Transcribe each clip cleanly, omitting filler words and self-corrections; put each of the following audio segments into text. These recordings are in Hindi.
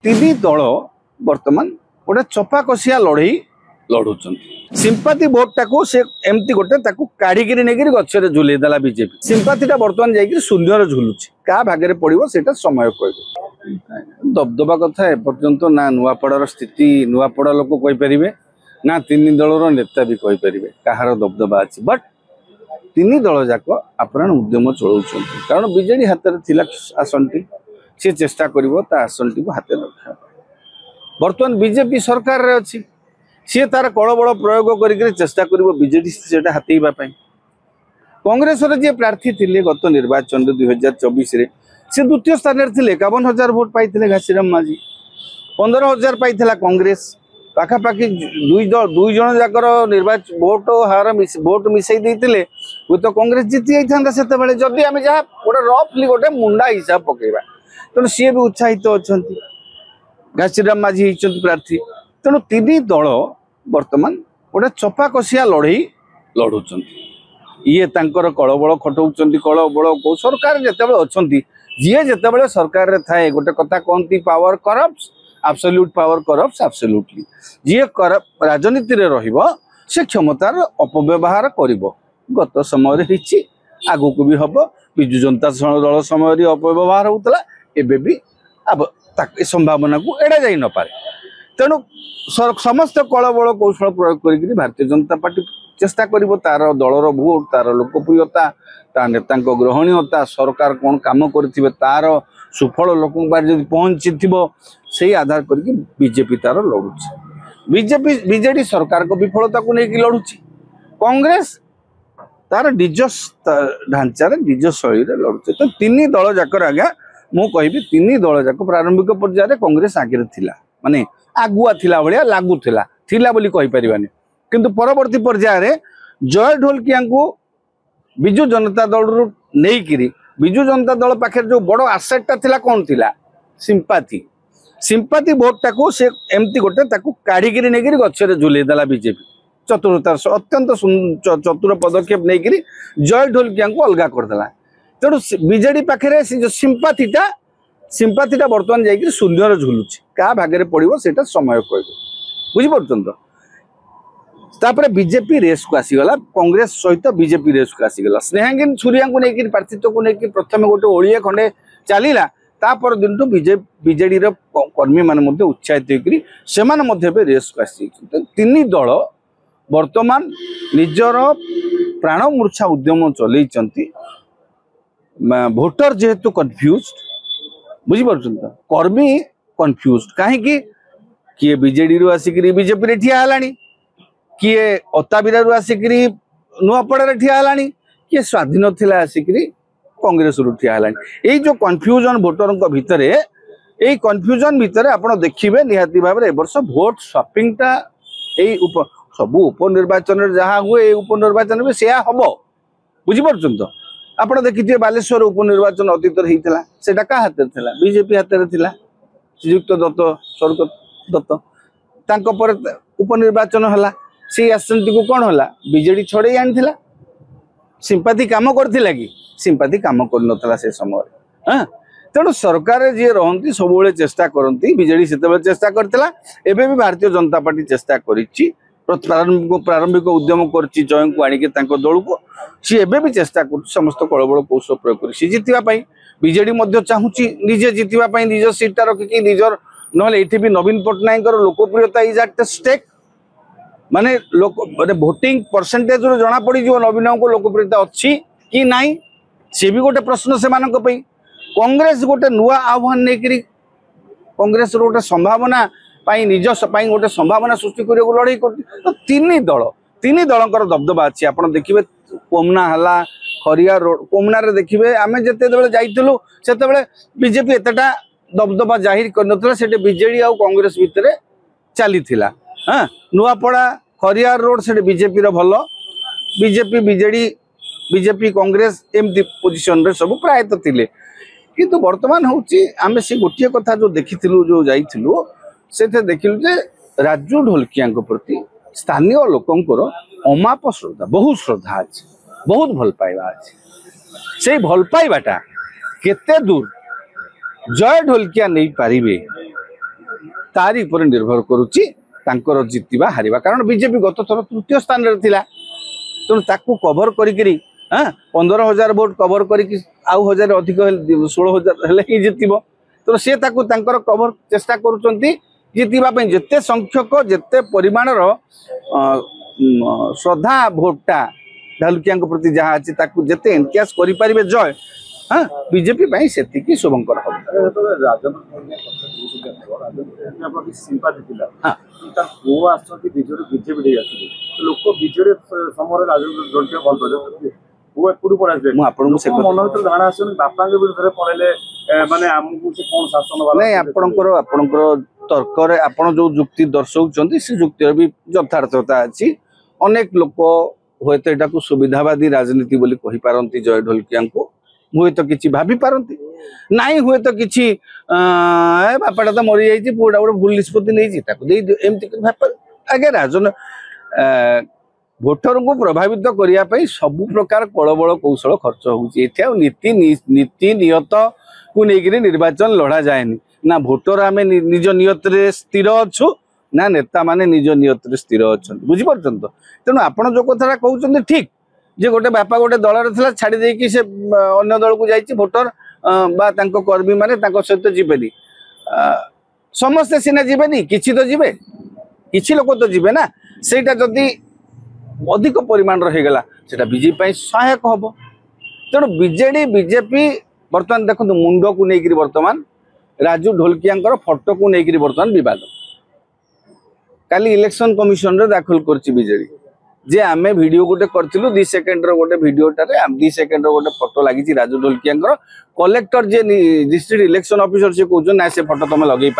तीन दल बर्तमान गोटे चपा कसिया लड़ई लड़ुंट सिंपाती भोटा को से एमती गोटे काढ़ी नहीं गचर झुले देला बीजेपी सिंपातीटा बर्तमान जाइए शून्य झुलुची क्या भागे पड़ो से समय कह दबदबा कथा एपर्यंत ना नुआपड़ार स्थिति नुआपड़ा लोक कहींपर ना तीन दलर नेता भी कहींपर कहार दबदबा अच्छी बट तीन दल जाक आप्राण उद्यम चलाऊँ कारण बीजेडी हाथ में आसन टी सी चेष्टा कर आसन टी हाथ रखा बर्तमान बीजेपी सरकार रे अच्छी सी तार कलबल प्रयोग कर चेष्टा कर बीजेडी से हाथेवाई कांग्रेस जी प्रार्थी थे गत निर्वाचन 2024 से द्वितीय स्थान में थे 51,000 भोट पाई घासीराम माझी 15,000 पाई कांग्रेस पाखापाखि दुई जन जाकर निर्वाचन भोट हार भोट मिसई देते हुए तो कांग्रेस जीति जाता से जदि आम जहाँ गोटे रफली गोटे मुंडा हिसाब पकेबा तेणु सी भी उत्साहित अच्छा घासीराम माझी होती प्रार्थी तेणु तीन दल बर्तमान गोटे चपा कसिया लड़ई लड़ुंट ये कलबल खटाऊँ कलबल को सरकार जिते अच्छा जी जिते सरकार रे थाए गोटे कथा कहती power corrupt absolute power corrupt absolutely जी राजनीति रे रहिबो से क्षमतार अपव्यवहार करिबो गत समय आगु को भी हम विजु जनता दल समय अपव्यवहार होता एबे भी अब संभावना को एड़ा जाई न पारे तेणु समस्त कलबल कौशल प्रयोग कर भारतीय जनता पार्टी चेष्टा करिबो तार दलर भोट तार लोकप्रियता तार नेता ग्रहणीयता सरकार कौन काम करथिबे तार सुफल लोक पहुंची से आधार करके बीजेपी तार लड़ुची बीजेपी बीजेडी सरकार को विफलता को लेकिन लड़ुची कांग्रेस तार निज ढांचार निज शैली लड़ुचे तो तीन दल जाकर आज्ञा मु कहि तीन दल जाक प्रारंभिक पर्यायर कांग्रेस आगे थिला माने आगुआ थिला भलिया लागुथिला थिला बोली कहि परिबानी किंतु परवर्ती पर्यायर जय ढोलकिया को विजु जनता दल रु नेइकिरी विजु जनता दल पाखे जो बड़ आसेटा थिला कौन थिला सिंपाती सिंपाती भोटा को से एमती गोटे काढ़ी नहीं गचर झुले देला बीजेपी चतुरतार अत्यंत चतुर पदक्षेप नहीं जय ढोलकिया को अलग करदेला तेणु बीजेडी पाखे से जो सिंपातीटा बर्तमान जाइए शून्य झुलुची क्या भागे पड़ो से समय कह बुझीपार तापर बीजेपी रेस को आसीगला कांग्रेस सहित बीजेपी रेस को आसीगला स्नेहांगिन छुरिया को लेकिन प्रार्थीत्व को लेकिन प्रथम गोटे ओडिया खंडे चलला तापर दिन बीजेडी कर्मी मान उत्साहित होकर रेस को आसी तीन दल वर्तमान निजर प्राण मूर्छा उद्यम चलई भोटर जेहेतु कन्फ्यूज बुझीपार कर्मी कन्फ्यूज कहीं किए बीजेडी रू आसिक बीजेपी रे ठिया हलानी किए अताबिरा रू आसिक नुआपड़ा ठिया हलानी किए स्वाधीन थिला आसिक कांग्रेस रु ठिया हलानी एई जो कन्फ्यूजन भोटर भितर एई कन्फ्यूजन भितर आपण देखिबे निहाती भाव में वर्ष भोट स्वैपिंग टा एई सब उपनिर्वाचन जहाँ हुए उपनिर्वाचन में सेया हम बुझीपार आप देखिए बालेश्वर उपनिर्वाचन अतीत होता से हाथ में था बीजेपी हाथ में था श्रीयुक्त दत्त स्वर्गत दत्त उपनिर्वाचन है से आसंती को कौन है बीजेडी छड़े आनी सिंपाती काम करथिला कि सिंपाती काम कर से समय हाँ तेणु सरकार जी रहती सब चेष्टा करती बीजेडी से चेष्टा करथिला एबे भी भारतीय जनता पार्टी चेष्टा करिछि प्रारंभिक उद्यम करछि जय को आनिके तांको दल को सी एबे भी चेष्टा कर समस्त कलबल कौशल प्रयोग कर सी जीतवा बीजेडी चाहूँगी निजे जीतवा निज सीटा रखिकी निजर ना भी नवीन पट्टनायक लोकप्रियता इज एट स्टेक माने लोक माने भोटिंग परसेंटेज रो जना पड़ी जो नवीन को लोकप्रियता अच्छी कि नहीं सी भी गोटे प्रश्न से मानक पई कांग्रेस गोटे नुआ आह्वान नहीं कांग्रेस गोटे संभावना निज गोटे संभावना सृष्टि करने लड़ाई कर तो तीन दलकर दबदबा अच्छी आप देखिए कोमना हला खरिया रोड कोमना रे देखिए आम जिते जाइलु से बीजेपी एतटा दबदबा जाहिर कर बीजेडी आ कांग्रेस भितर चली हाँ नुआपड़ा खरिया रोड से बीजेपी भल बीजेपी बीजेडी बीजेपी कांग्रेस एमती पोजिशन रे सब प्रायतः थिले किंतु वर्तमान होची आमे से गोटे कथा जो देखिथिलु जो जाइथिलु से देखिलु जे राजू ढोलकिया प्रति स्थानीय लोकंकर अमाप श्रद्धा बहुत श्रद्धा अच्छे बहुत भल पाइबा अच्छे से भल पाइबाटा केते दूर जय ढोलकिया नहीं पारिबे तारी पर निर्भर करुच्ची तांकर जितवा हारिबा कारण बीजेपी गत थर तृतीय स्थान रे थिला तेणु ताकू कभर करी 15,000 वोट कभर करी आउ 1000 अधिक 16,000 हेले ही जितिबो तो से ताकू तांकर कभर चेष्टा करूचंती जितिबा पई जत्ते संख्यक जत्ते परिमाणर श्रद्धा भोटटा ढालुकिया प्रति जहाँ अच्छी ताकू जत्ते एनकैश करि परिबे जय हाँ बीजेपी पई सेतिकी शुभंकर हो तर्क आपण जो जुक्ति दर्शाउछन्ती से जुक्तिर भी यथार्थता अछि अनेक लोक होयत एटा को सुविधावादी राजनीति बोली कहि पारंती जय ढोलकिया को हुए तो किसी भाभी पारती नाई हुए तो किसी बापाटा तो मरी जाइए पुआटा गोटे भूल निष्पत्ति नहीं आगे राजन भोटर को प्रभावित करने सबु प्रकार कलबल कौशल खर्च हो नीति नियत को लेकिन निर्वाचन लड़ा जाए ना भोटर आम निज नियत स्थिर अच्छु ना नेता माने निज नियत स्थिर अच्छा बुझीपार तो तेणु आपड़ जो कथा कहते ठीक जे गोटे बापा गोटे दल रे छाड़ी देकी से अन्य दल को जाइए भोटर बा तांको कर्मी माने तांको सहित जीवेनी समस्ते सीना जीवेनी किछि तो जीवे किछि लोक तो जीवे ना सेटा जदि अधिक परिमाण रहेगला सेटा बीजेपी पई सहायक हबो तेणु बीजेडी बीजेपी वर्तमान देखो मुंड को लेकिन वर्तमान राजू ढोलकिया फोटो को लेकिन वर्तमान विवाद काली इलेक्शन कमिशन रे दाखल करछि बीजेडी जे आमे वीडियो गोटे करथिलु 2 सेकंड रो गोटे वीडियो टारे 2 सेकंड रो गोटे फोटो लागिछि राजू ढोलकिया कलेक्टर जे डिस्ट्रिक्ट इलेक्शन ऑफिसर से कहउछ ना से फोटो तमे लगेई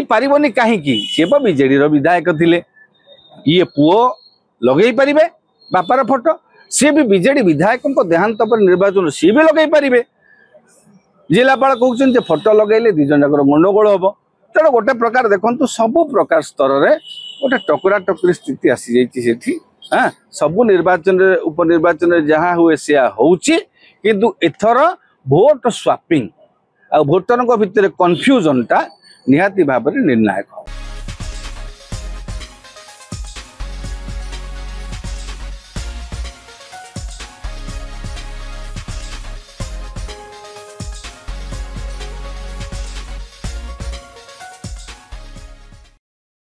पारिबोनी काहे की से बीजेडी रो विधायक थिले ये पुओ लगेई पारिबे बापार फोटो से भी बीजेडी विधायक को देहांत पर निर्वाचन सी भी लगेई पारिबे जिलापाल कहउछन जे फोटो लगेले दि जन जाकर गंडगोल हबो तेणु गोटे प्रकार देखो सबु प्रकार स्तर में गोटे टकरा टकरी स्थिति आसी जाइए हाँ सबु निर्वाचन उपनिर्वाचन जहाँ हुए से होउची किंतु एथर भोट स्वापिंग आ भोटर भितर कन्फ्यूजन टा निहाती भाव निर्णायक।